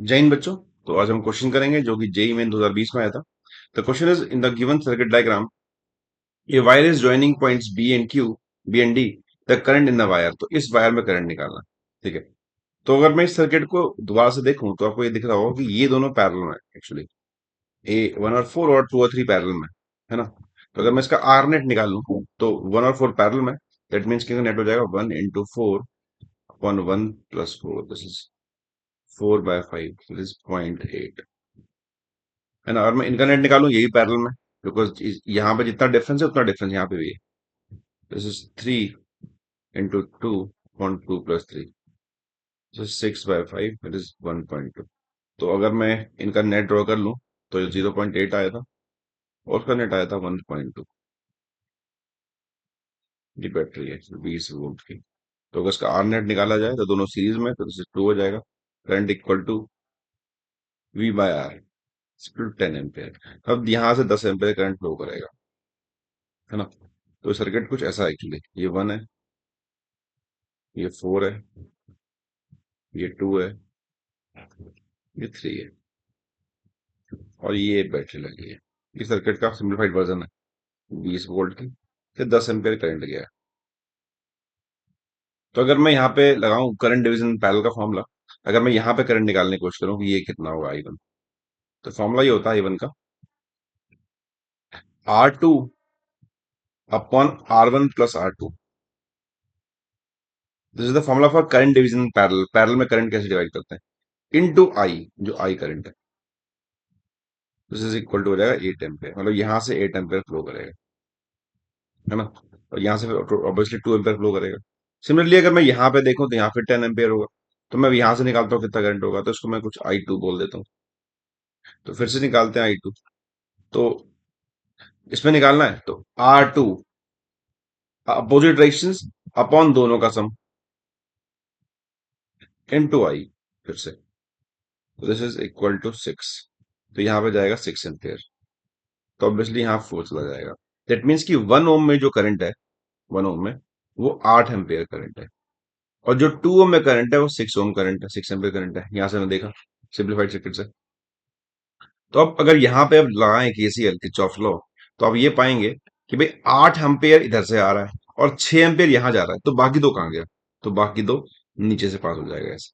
जय हिंद बच्चों। तो आज हम क्वेश्चन करेंगे जो कि जेई मेन 2020 में आया था। The question is in the given circuit diagram a wire is joining points B and D. The current in the wire, तो इस वायर में करंट निकालना। ठीक है। तो अगर मैं इस सर्किट को दोबारा से देखूं तो आपको ये दिख रहा होगा कि ये दोनों पैरेलल में एक्चुअली ए 1 और 4 और 2 और 3 पैरेलल में है ना। तो अगर मैं इसका आर नेट निकाल लूं तो 1 और 4 पैरेलल में, दैट मीन्स कि नेट हो जाएगा 1 into 4 upon 1 plus 4, this is 4/5, this is 0.8 है ना। और मैं इनका नेट निकालूं यही पैरेलल में, बिकॉज यहाँ पे जितना डिफरेंस है उतना डिफरेंस यहाँ पे भी है। This is 3 into 2 upon 2 plus 3, 6/5, it is 1.2। तो अगर मैं इनका नेट ड्रॉ कर लूं तो 0.8 आया था और उसका नेट आया था 1.2। ये बैटरी है 20 वोल्ट की। तो अगर इसका आर नेट निकाला जाए तो दोनों सीरीज में, तो दिस इज 2 हो जाएगा। Current equal to V/R 10 ampere. अब यहाँ से 10 एम्पेयर करंट फ्लो करेगा, है ना। तो सर्किट कुछ ऐसा है एक्चुअली। ये 1 है, ये 4 है, ये 2 है, ये 3 है और ये बैटरी लगी है। इस सर्किट का सिंपलीफाइड वर्जन है 20 वोल्ट की, फिर 10 एम्पियर करंट गया है। तो अगर मैं यहाँ पे लगाऊं करंट डिवीजन पैरेलल का फॉर्मूला, अगर मैं यहाँ पे करंट निकालने की कोशिश करूँ कि ये कितना होगा I1, तो फॉर्मूला ये होता है I1 का R2/R1 + R2। This is the formula for current division parallel. Parallel में करंट कैसे डिवाइड करते हैं, इनटू I, जो I करंट है। दिस इज इक्वल टू हो जाएगा 8 एम्पियर, मतलब यहाँ से 8 एम्पियर फ्लो करेगा, है ना। और यहाँ से ऑब्वियसली 2 एम्पियर फ्लो करेगा। सिमिलरली अगर मैं यहाँ पे देखूं तो यहाँ पे 10 एम्पियर होगा। तो मैं यहाँ से निकालता हूँ कितना करंट होगा, तो इसको मैं कुछ I2 बोल देता हूँ। तो फिर से निकालते हैं I2। तो इसमें निकालना है तो R2 अपोजिट डायरेक्शंस अपॉन दोनों का सम इनटू I, फिर से दिस इज इक्वल टू 6। तो यहाँ पे जाएगा 6 एम्पियर। तो ऑब्वियसली यहाँ फ्लो चला जाएगा। दैट मीन्स कि 1 ओम में जो करंट है, 1 ओम में वो 8 एम्पियर करंट है। और जो 2 ओम में करंट है वो 6 ओम करंट है, 6 एम्पियर करंट है। यहां से मैंने देखा सिंपलीफाइड सर्किट से। तो अब अगर यहाँ पे अब लगाएं केसीएल किरचॉफ लॉ, तो आप ये पाएंगे कि भाई 8 एम्पियर इधर से आ रहा है और 6 एम्पियर यहां जा रहा है, तो बाकी दो कहाँ गया, तो बाकी दो नीचे से पास हो जाएगा ऐसे।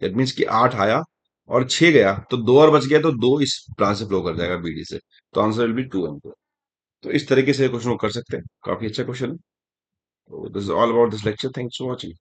दैट मीन्स कि 8 आया और 6 गया, तो दो और बच गया, तो दो इस ब्रांच से फ्लो कर जाएगा बीडी से। तो आंसर विल बी 2 एम्पियर। तो इस तरीके से क्वेश्चन को कर सकते हैं। काफी अच्छा क्वेश्चन है। तो this is all about this lecture. Thanks for watching.